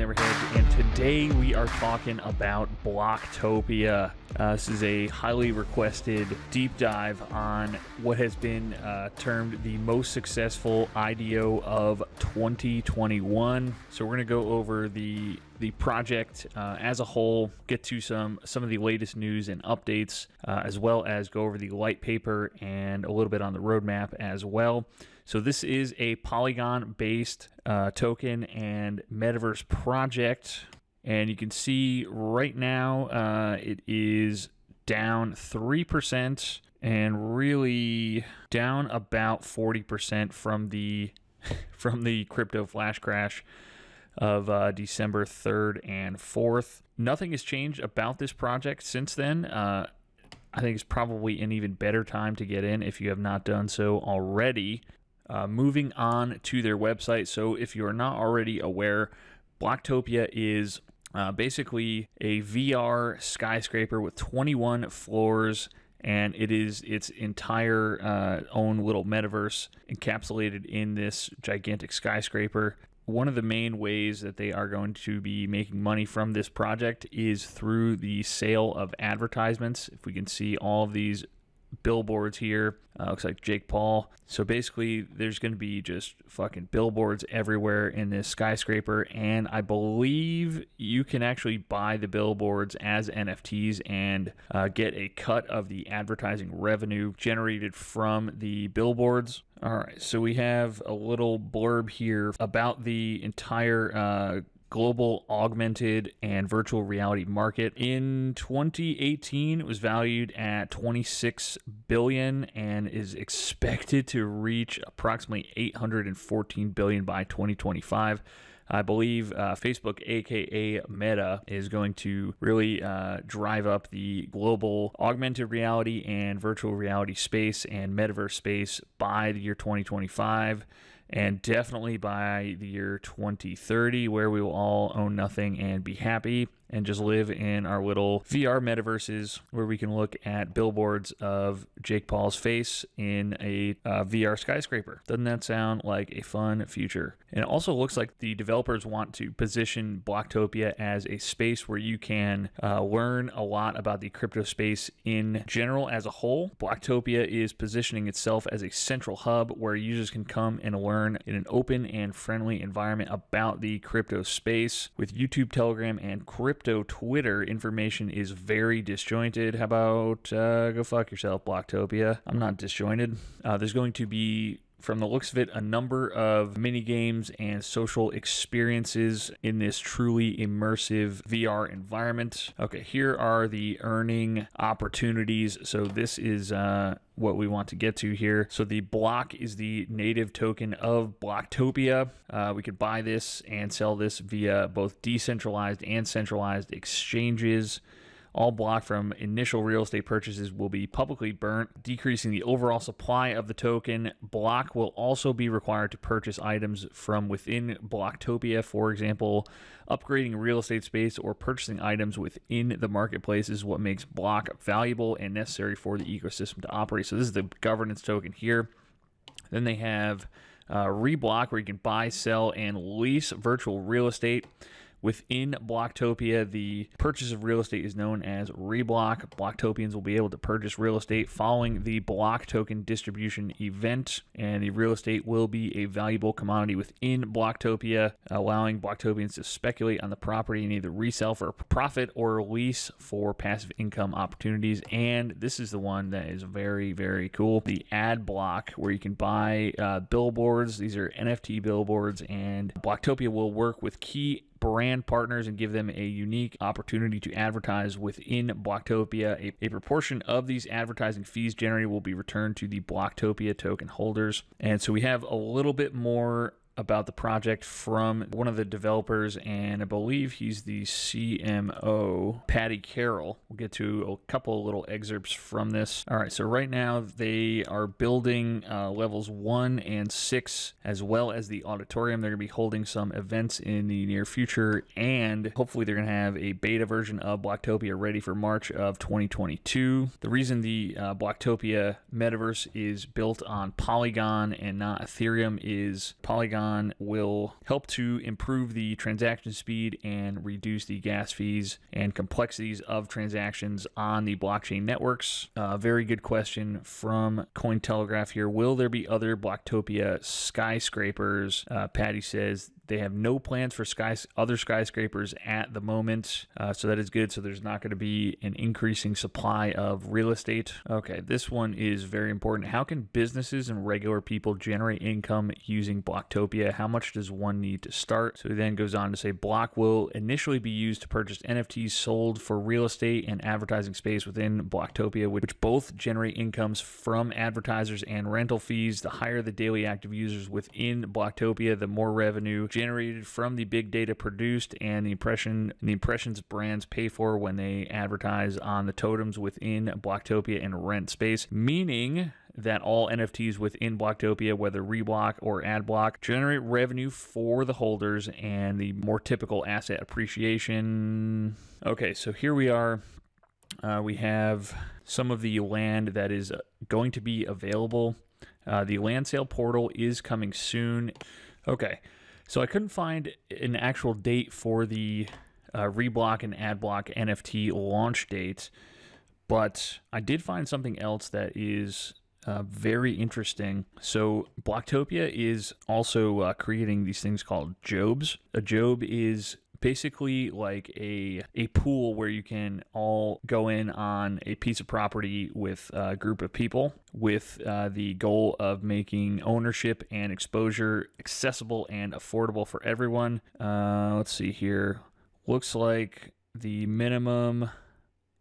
Hammerhead, and today we are talking about Bloktopia. This is a highly requested deep dive on what has been termed the most successful IDO of 2021. So we're going to go over the project as a whole, get to some of the latest news and updates, as well as go over the Whitepaper and a little bit on the roadmap as well. So this is a Polygon-based token and metaverse project, and you can see right now it is down 3% and really down about 40% from the crypto flash crash of December 3rd and 4th. Nothing has changed about this project since then. I think it's probably an even better time to get in if you have not done so already. Moving on to their website. So if you are not already aware, Bloktopia is basically a VR skyscraper with 21 floors, and it is its entire own little metaverse encapsulated in this gigantic skyscraper. One of the main ways that they are going to be making money from this project is through the sale of advertisements. If we can see all of these billboards here, looks like Jake Paul. So basically there's going to be just fucking billboards everywhere in this skyscraper, and I believe you can actually buy the billboards as NFTs and get a cut of the advertising revenue generated from the billboards. All right, so we have a little blurb here about the entire global augmented and virtual reality market. In 2018, it was valued at $26 billion and is expected to reach approximately $814 billion by 2025. I believe Facebook, aka Meta, is going to really drive up the global augmented reality and virtual reality space and metaverse space by the year 2025. And definitely by the year 2030, where we will all own nothing and be happy and just live in our little VR metaverses where we can look at billboards of Jake Paul's face in a VR skyscraper. Doesn't that sound like a fun future? And it also looks like the developers want to position Bloktopia as a space where you can learn a lot about the crypto space in general as a whole. Bloktopia is positioning itself as a central hub where users can come and learn in an open and friendly environment about the crypto space. With YouTube, Telegram, and crypto Twitter, information is very disjointed. How about go fuck yourself, Bloktopia? I'm not disjointed. There's going to be, from the looks of it, a number of mini games and social experiences in this truly immersive VR environment. Okay, here are the earning opportunities. So this is what we want to get to here. So the block is the native token of Bloktopia. We could buy this and sell this via both decentralized and centralized exchanges. All block from initial real estate purchases will be publicly burnt, decreasing the overall supply of the token. Block will also be required to purchase items from within Bloktopia. For example, upgrading real estate space or purchasing items within the marketplace is what makes block valuable and necessary for the ecosystem to operate. So this is the governance token here. Then they have Reblock, where you can buy, sell, and lease virtual real estate. Within Bloktopia, the purchase of real estate is known as Reblock. Bloktopians will be able to purchase real estate following the block token distribution event, and the real estate will be a valuable commodity within Bloktopia, allowing Bloktopians to speculate on the property and either resell for a profit or lease for passive income opportunities. And this is the one that is very, very cool. The ad block, where you can buy billboards. These are NFT billboards, and Bloktopia will work with key brand partners and give them a unique opportunity to advertise within Bloktopia. A proportion of these advertising fees generated will be returned to the Bloktopia token holders. And so we have a little bit more about the project from one of the developers, and I believe he's the CMO, Patty Carroll. We'll get to a couple of little excerpts from this. All right, so right now they are building levels 1 and 6, as well as the auditorium. They're going to be holding some events in the near future, and hopefully they're going to have a beta version of Bloktopia ready for March of 2022. The reason the Bloktopia metaverse is built on Polygon and not Ethereum is Polygon on will help to improve the transaction speed and reduce the gas fees and complexities of transactions on the blockchain networks. Very good question from Cointelegraph here. Will there be other Bloktopia skyscrapers? Patty says they have no plans for other skyscrapers at the moment, so that is good. So there's not going to be an increasing supply of real estate. Okay, this one is very important. How can businesses and regular people generate income using Bloktopia? How much does one need to start? So he then goes on to say Block will initially be used to purchase NFTs sold for real estate and advertising space within Bloktopia, which both generate incomes from advertisers and rental fees. The higher the daily active users within Bloktopia, the more revenue generated from the big data produced and the impressions brands pay for when they advertise on the totems within Bloktopia and rent space, meaning that all NFTs within Bloktopia, whether reblock or adblock, generate revenue for the holders and the more typical asset appreciation. Okay, so here we are. We have some of the land that is going to be available. The land sale portal is coming soon. Okay, so I couldn't find an actual date for the reblock and adblock NFT launch date, but I did find something else that is very interesting. So Bloktopia is also creating these things called jobs. A job is basically like a pool where you can all go in on a piece of property with a group of people with the goal of making ownership and exposure accessible and affordable for everyone. Let's see here. Looks like the minimum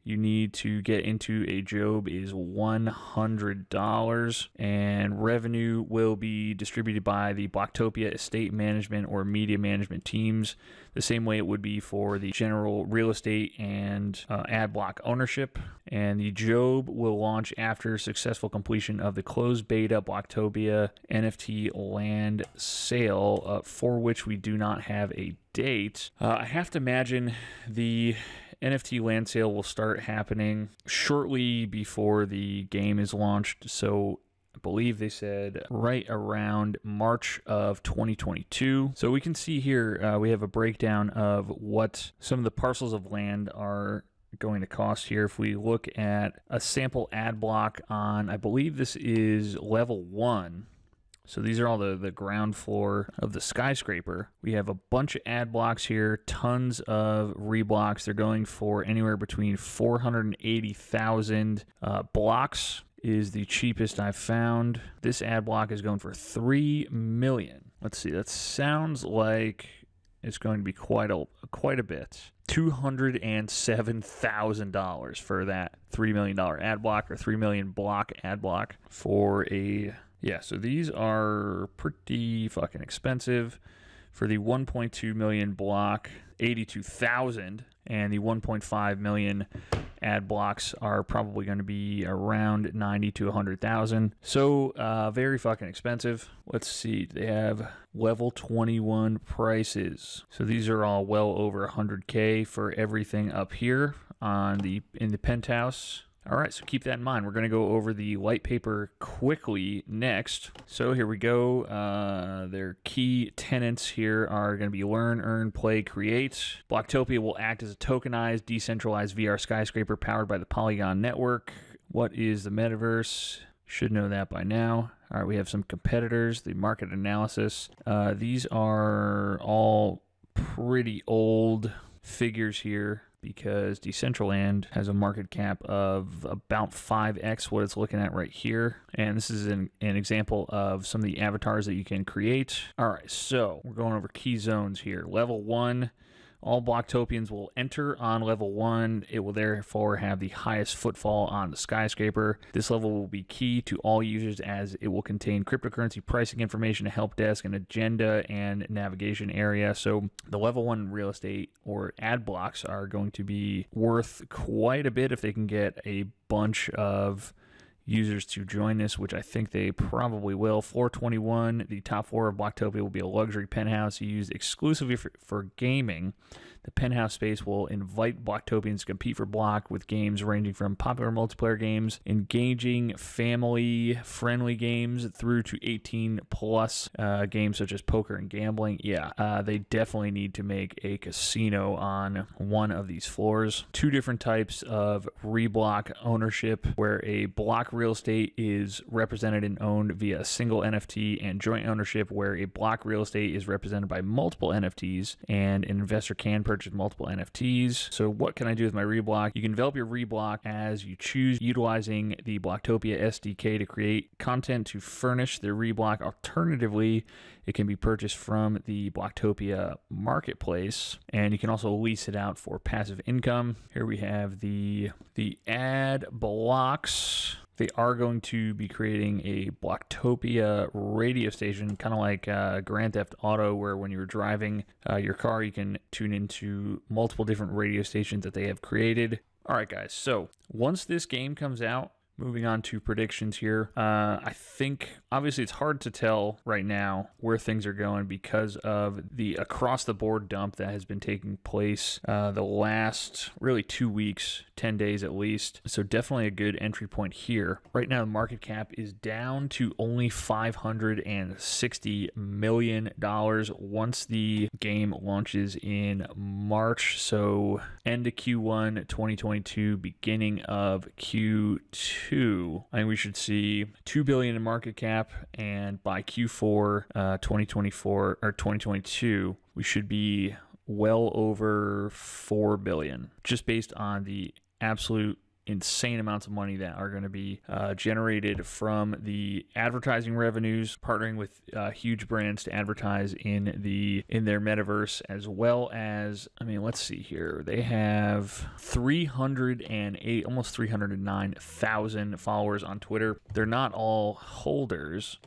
you need to get into a job is $100, and revenue will be distributed by the Bloktopia estate management or media management teams, the same way it would be for the general real estate and ad block ownership. And the job will launch after successful completion of the closed beta Bloktopia NFT land sale, for which we do not have a date. I have to imagine the NFT land sale will start happening shortly before the game is launched. So I believe they said right around March of 2022. So we can see here we have a breakdown of what some of the parcels of land are going to cost here. If we look at a sample ad block on, I believe this is level 1. So these are all the ground floor of the skyscraper. We have a bunch of ad blocks here, tons of reblocks. They're going for anywhere between 480,000 blocks is the cheapest I've found. This ad block is going for 3 million. Let's see, that sounds like it's going to be quite a bit. $207,000 for that $3 million ad block, or 3 million block ad block for a... Yeah, so these are pretty fucking expensive. For the 1.2 million block, 82,000, and the 1.5 million ad blocks are probably going to be around 90 to 100,000. So very fucking expensive. Let's see, they have level 21 prices. So these are all well over 100K for everything up here in the penthouse. All right, so keep that in mind. We're going to go over the Whitepaper quickly next. So here we go. Their key tenets here are going to be learn, earn, play, create. Bloktopia will act as a tokenized, decentralized VR skyscraper powered by the Polygon network. What is the metaverse? Should know that by now. All right, we have some competitors, the market analysis. These are all pretty old figures here, because Decentraland has a market cap of about 5x what it's looking at right here. And this is an example of some of the avatars that you can create. All right, so we're going over key zones here. Level 1, all Bloktopians will enter on level 1. It will therefore have the highest footfall on the skyscraper. This level will be key to all users as it will contain cryptocurrency pricing information, a help desk, an agenda, and navigation area. So the level 1 real estate or ad blocks are going to be worth quite a bit if they can get a bunch of users to join this, which I think they probably will. Floor 21, the top floor of Bloktopia, will be a luxury penthouse used exclusively for gaming The penthouse space will invite Bloktopians to compete for Block with games ranging from popular multiplayer games, engaging family-friendly games, through to 18-plus games such as poker and gambling. Yeah, they definitely need to make a casino on one of these floors. Two different types of reblock ownership, where a block real estate is represented and owned via a single NFT, and joint ownership, where a block real estate is represented by multiple NFTs and an investor can purchase multiple NFTs. So what can I do with my reblock? You can develop your reblock as you choose, utilizing the Bloktopia SDK to create content to furnish the reblock. Alternatively, it can be purchased from the Bloktopia marketplace, and you can also lease it out for passive income. Here we have the ad blocks. They are going to be creating a Bloktopia radio station, kind of like Grand Theft Auto, where when you're driving your car, you can tune into multiple different radio stations that they have created. All right, guys, so once this game comes out, moving on to predictions here. I think, obviously, it's hard to tell right now where things are going because of the across-the-board dump that has been taking place the last, really, 2 weeks, 10 days at least. So definitely a good entry point here. Right now, the market cap is down to only $560 million once the game launches in March. So end of Q1 2022, beginning of Q2. I think we should see $2 billion in market cap, and by Q4 2024 or 2022, we should be well over $4 billion, just based on the absolute insane amounts of money that are going to be generated from the advertising revenues, partnering with huge brands to advertise in their metaverse, as well as, I mean, let's see here. They have 308, almost 309,000 followers on Twitter. They're not all holders,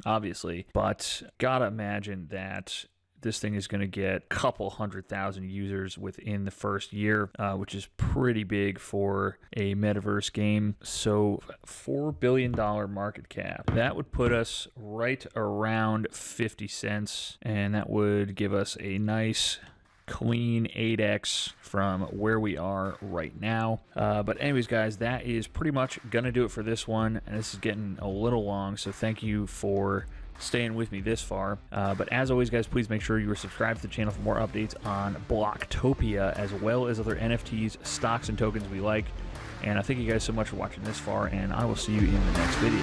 obviously, but gotta imagine that this thing is going to get a couple 100,000 users within the first year, which is pretty big for a metaverse game. So $4 billion market cap. That would put us right around 50 cents, and that would give us a nice clean 8x from where we are right now. But anyways, guys, that is pretty much going to do it for this one. And this is getting a little long, so thank you for staying with me this far. But as always, guys, please make sure you are subscribed to the channel for more updates on Bloktopia, as well as other NFTs, stocks, and tokens we like. And I thank you guys so much for watching this far, and I will see you in the next video.